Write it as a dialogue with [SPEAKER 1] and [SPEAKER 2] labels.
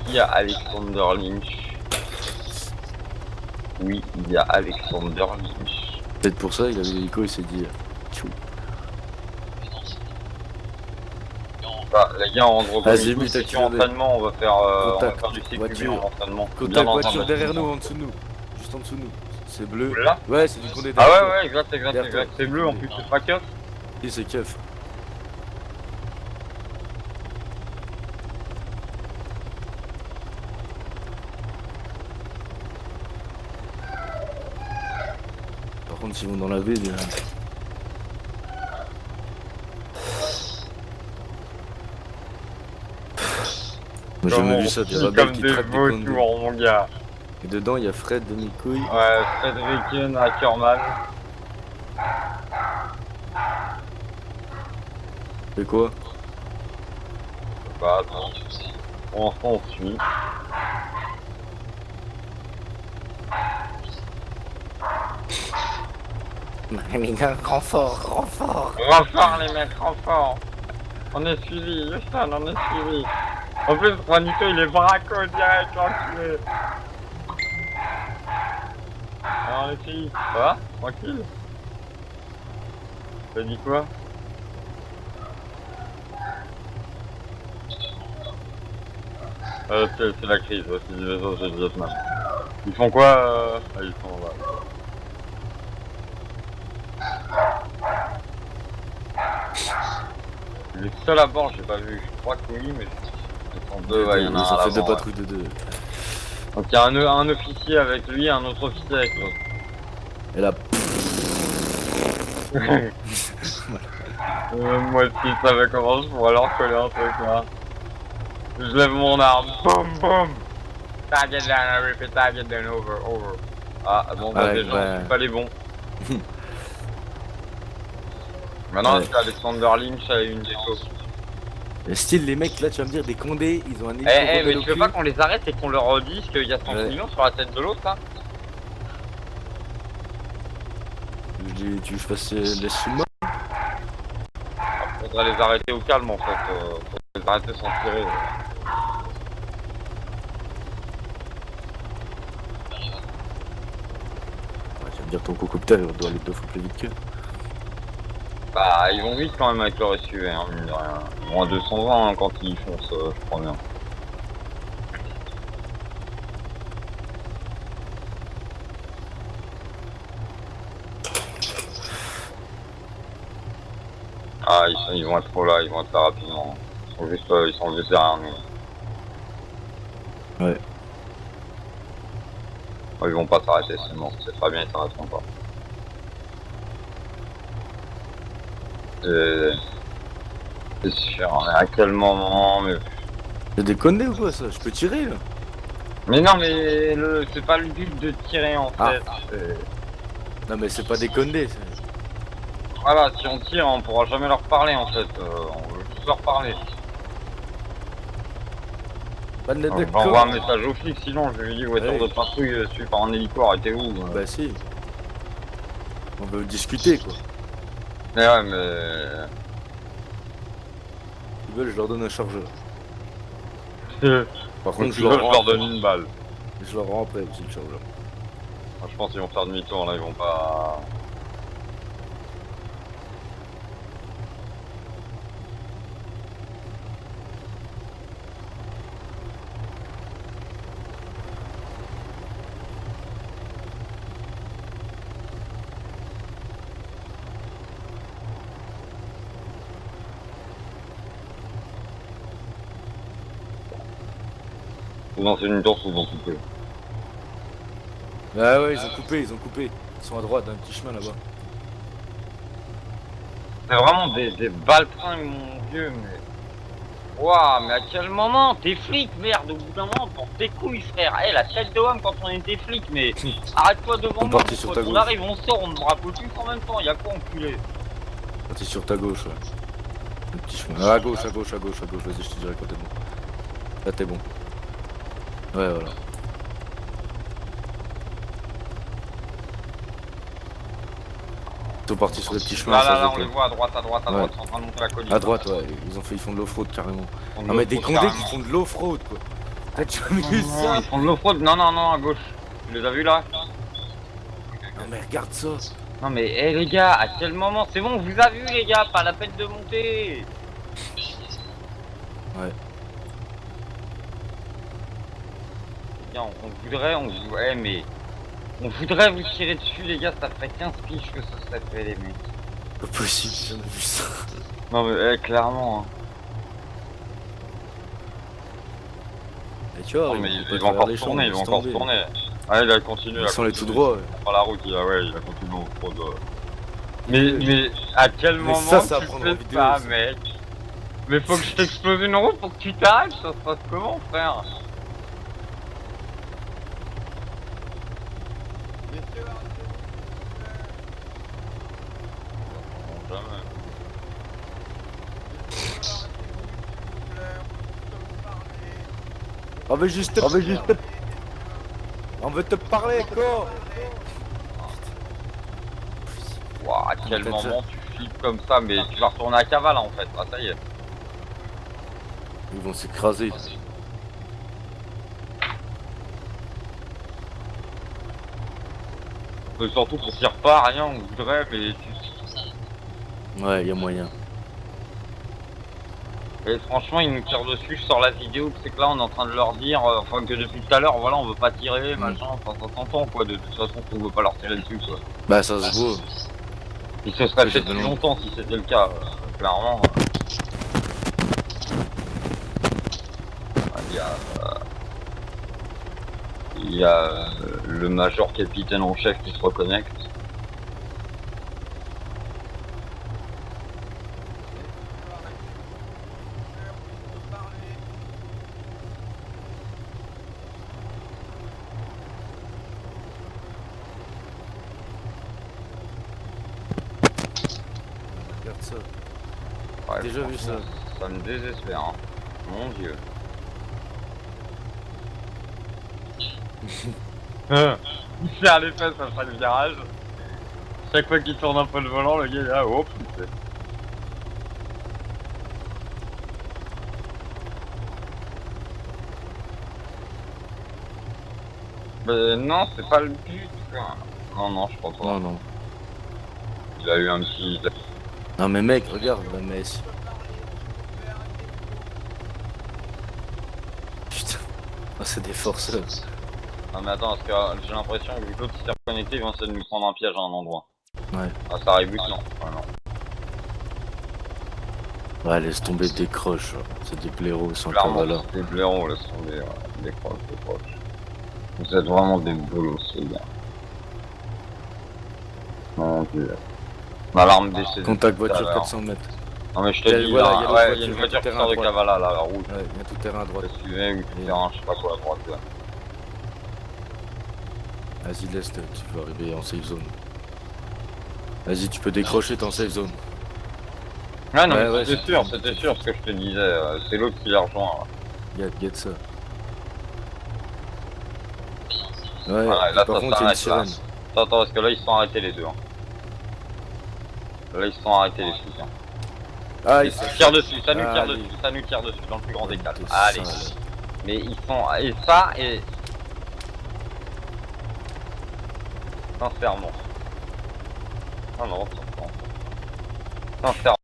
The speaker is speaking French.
[SPEAKER 1] qui a Alexander Lynch? Oui, il y a Alexander Lynch.
[SPEAKER 2] Peut-être pour ça, il avait l'hélico, il s'est dit... Tchou.
[SPEAKER 1] Bah, les gars, on rentre
[SPEAKER 2] Vas-y,
[SPEAKER 1] au
[SPEAKER 2] mais t'as
[SPEAKER 1] session entraînement, on va faire du CQB
[SPEAKER 2] voiture.
[SPEAKER 1] en entraînement.
[SPEAKER 2] Contact voiture derrière nous, en dessous de nous. Juste en dessous de nous. C'est bleu.
[SPEAKER 1] Là?
[SPEAKER 2] Ouais, c'est du Condé
[SPEAKER 1] Ah
[SPEAKER 2] derrière.
[SPEAKER 1] ouais, exact. C'est bleu en plus, c'est pas keuf.
[SPEAKER 2] Si, c'est keuf. Par contre, s'ils vont dans la ville... Moi, j'ai jamais vu ça, des rebelles qui traquent des Condés.
[SPEAKER 1] Mon gars.
[SPEAKER 2] Et dedans, il y a Fred demi-couille.
[SPEAKER 1] Ouais, Fredericken Ackerman.
[SPEAKER 2] C'est quoi?
[SPEAKER 1] Bah, attends. Pour l'instant, on suit.
[SPEAKER 2] Les gars, renfort.
[SPEAKER 1] Renfort, les mecs, renfort. On est suivi, Houston, on est suivi. En plus, Juanito, il est braco direct, l'enculé. Alors, les filles, ça va? Tranquille? T'as dit quoi? C'est la crise, c'est du vaisseau, c'est du Vietnam. Ils font quoi Ah, ils sont là. Les seuls à bord, j'ai pas vu. Je crois que oui, mais ils sont deux, ouais, il y en a un.
[SPEAKER 2] Ils ont fait deux
[SPEAKER 1] ouais.
[SPEAKER 2] patrouilles de deux.
[SPEAKER 1] Donc il y a un officier avec lui et un autre officier avec l'autre.
[SPEAKER 2] Et là...
[SPEAKER 1] Moi si je savais comment je pourrais leur coller un truc là. Je lève mon arme. Boum boum. Target down, I repeat, target down, over. Ah bon, bah
[SPEAKER 2] ouais,
[SPEAKER 1] déjà,
[SPEAKER 2] bah...
[SPEAKER 1] c'est pas les bons. Maintenant,
[SPEAKER 2] ouais.
[SPEAKER 1] c'est Alexander Lynch à une déco.
[SPEAKER 2] Le style, les mecs, là, tu vas me dire, des Condés, ils ont un hélico.
[SPEAKER 1] Mais tu veux pas qu'on les arrête et qu'on leur dise qu'il y a 100 millions sur la tête de l'autre là?
[SPEAKER 2] Tu veux que je fasse les sous-marins?
[SPEAKER 1] Faudrait les arrêter au calme en fait. Faudrait les arrêter sans tirer.
[SPEAKER 2] Ouais, tu vas me dire, ton cocoptère, il doit aller 2 fois plus vite qu'eux.
[SPEAKER 1] Bah, ils vont vite quand même avec leur SUV, hein, mine de rien. Ils vont à 220 hein, quand ils foncent, je crois bien. Ah, ils vont être trop là, ils vont être là rapidement. Ils sont juste derrière nous.
[SPEAKER 2] Ouais.
[SPEAKER 1] Oh, ils vont pas s'arrêter, c'est mort, c'est très bien, ils s'arrêteront pas. C'est sûr, mais à quel moment, mais...
[SPEAKER 2] C'est des Condés ou quoi, ça? Je peux tirer, là?
[SPEAKER 1] Mais non, mais c'est pas le but de tirer en fait.
[SPEAKER 2] Non, mais c'est pas des Condés, ça.
[SPEAKER 1] Voilà, si on tire, on pourra jamais leur parler en fait. On veut juste leur parler. J'envoie un message au flic, sinon je lui dis voiture de patrouille suivi par un hélico, arrêtez-vous.
[SPEAKER 2] Bah si. On veut discuter quoi.
[SPEAKER 1] Mais ouais, mais...
[SPEAKER 2] Ils veulent, je leur donne un chargeur. Par contre,
[SPEAKER 1] je leur donne une balle.
[SPEAKER 2] Je leur rends après aussi le chargeur.
[SPEAKER 1] Moi, je pense qu'ils vont faire demi-tour là, ils vont pas... Non, c'est une tour, ils vont couper.
[SPEAKER 2] Ah ouais, ils ont coupé. Ils sont à droite, d'un petit chemin là-bas.
[SPEAKER 1] C'est vraiment des baltringues, mon vieux, mais... Ouah, mais à quel moment? T'es flic, merde, au bout d'un moment, pour tes couilles, frère. Eh, la tête de homme quand on était flic, mais... Arrête-toi devant moi, on arrive, on sort, on ne braque tous en même temps, y'a quoi, enculé?
[SPEAKER 2] T'es sur ta gauche, ouais. Le petit chemin. À gauche, vas-y, je te dirai quand t'es bon. Là, t'es bon. Ouais, voilà. Ils sont partis sur le petit chemin.
[SPEAKER 1] Là, on les voit à droite, ils sont en train de monter la colline.
[SPEAKER 2] À droite, ouais, ils font de l'off-road carrément. Non mais des Condés qui font de l'off-road quoi. T'as jamais vu
[SPEAKER 1] Non,
[SPEAKER 2] ça?
[SPEAKER 1] ils font de l'off-road. Non, non, non, à gauche. Tu les as vus là?
[SPEAKER 2] Non mais regarde ça.
[SPEAKER 1] Non mais les gars, à quel moment? C'est bon, on vous a vu les gars, pas la peine de monter.
[SPEAKER 2] Ouais.
[SPEAKER 1] Les gars, ouais, mais on voudrait vous tirer dessus les gars, ça ferait 15 piges que ça serait fait les mecs.
[SPEAKER 2] Pas possible, j'ai jamais vu ça.
[SPEAKER 1] Non mais clairement. Hein.
[SPEAKER 2] Et tu vois,
[SPEAKER 1] Non mais
[SPEAKER 2] on peut
[SPEAKER 1] ils
[SPEAKER 2] pas
[SPEAKER 1] vont encore
[SPEAKER 2] les champs,
[SPEAKER 1] tourner, ils vont
[SPEAKER 2] laisse
[SPEAKER 1] encore
[SPEAKER 2] tomber.
[SPEAKER 1] tourner. Ah il a continué.
[SPEAKER 2] Ils sont les tout droits. Ouais.
[SPEAKER 1] Par la route, il a continué en off-road. Mais à quel
[SPEAKER 2] Mais
[SPEAKER 1] moment
[SPEAKER 2] ça à
[SPEAKER 1] tu
[SPEAKER 2] prendre
[SPEAKER 1] fais
[SPEAKER 2] en vidéo,
[SPEAKER 1] ça,
[SPEAKER 2] ça.
[SPEAKER 1] mec? Mais faut que je t'explose une roue pour que tu t'arrêtes, ça se passe comment, frère? Non, jamais.
[SPEAKER 2] On veut juste On veut te parler, quoi.
[SPEAKER 1] Ouah, à quel
[SPEAKER 2] Peut-être
[SPEAKER 1] moment tu flippes comme ça, mais tu vas retourner à cavale en fait, ah ça y est.
[SPEAKER 2] Ils vont s'écraser.
[SPEAKER 1] Surtout qu'on tire pas, rien, on voudrait, mais
[SPEAKER 2] Ouais, y a moyen.
[SPEAKER 1] et franchement ils nous tirent dessus, je sors la vidéo, c'est que là on est en train de leur dire, enfin que depuis tout à l'heure, voilà on veut pas tirer, machin, enfin ça s'entend quoi, de toute façon qu'on veut pas leur tirer dessus quoi.
[SPEAKER 2] Bah ça se voit.
[SPEAKER 1] Il se serait
[SPEAKER 2] Oui,
[SPEAKER 1] fait
[SPEAKER 2] ça
[SPEAKER 1] depuis
[SPEAKER 2] fait
[SPEAKER 1] longtemps si c'était le cas, clairement. Il y a le major capitaine en chef qui se reconnecte.
[SPEAKER 2] Regarde ça.
[SPEAKER 1] Ouais,
[SPEAKER 2] Déjà vu ça.
[SPEAKER 1] Ça me désespère, hein. Mon dieu. Il serre les fesses à chaque virage. Chaque fois qu'il tourne un peu le volant, le gars est là, oh putain. Mais non, c'est pas le but. Quoi. Non, non, je crois pas.
[SPEAKER 2] Non, non.
[SPEAKER 1] Il a eu un petit...
[SPEAKER 2] Non mais mec, regarde, bah, mais... Putain. Ah, c'est des forceurs.
[SPEAKER 1] Non mais attends, parce que j'ai l'impression que vu que l'autre s'est reconnecté, ils vont essayer de nous prendre un piège à un endroit.
[SPEAKER 2] Ouais.
[SPEAKER 1] Ah, ça arrive non. Ah, non.
[SPEAKER 2] Ouais, laisse tomber, décroche. C'est des blaireaux, ils sont encore
[SPEAKER 1] Clairement,
[SPEAKER 2] là.
[SPEAKER 1] c'est des blaireaux, laisse tomber, des croches, des croches. Vous êtes vraiment des bolos, les gars. Mon dieu. Ma larme décédée.
[SPEAKER 2] Contact voiture 400 mètres.
[SPEAKER 1] Non mais je te dis,
[SPEAKER 2] Voilà,
[SPEAKER 1] là, ouais, il y a une voiture qui sort de Cavala, là, la route.
[SPEAKER 2] Ouais, il y a tout terrain à droite.
[SPEAKER 1] Suivez, ou tout terrain, je sais pas quoi, à droite, là.
[SPEAKER 2] Vas-y, laisse-le, tu peux arriver en safe zone. Vas-y, tu peux décrocher ton safe zone.
[SPEAKER 1] Ouais, non,
[SPEAKER 2] Ouais,
[SPEAKER 1] mais
[SPEAKER 2] ouais,
[SPEAKER 1] c'était sûr ce que je te disais, c'est l'autre qui l'a rejoint.
[SPEAKER 2] Get ça. Ouais,
[SPEAKER 1] Voilà, là,
[SPEAKER 2] par
[SPEAKER 1] ça
[SPEAKER 2] contre, il y a une
[SPEAKER 1] s'arrête, là.
[SPEAKER 2] sirène.
[SPEAKER 1] Attends, parce que là, ils se sont arrêtés les deux. Hein. Là, ils se sont arrêtés les flics. Hein.
[SPEAKER 2] Ah,
[SPEAKER 1] Et ça tire dessus, ça nous tire
[SPEAKER 2] Allez.
[SPEAKER 1] dessus, ça nous tire dessus, dans le plus grand des cas.
[SPEAKER 2] T'es
[SPEAKER 1] Allez.
[SPEAKER 2] sale.
[SPEAKER 1] Mais ils sont... Et ça, et... Sincèrement. Non, non, sincèrement.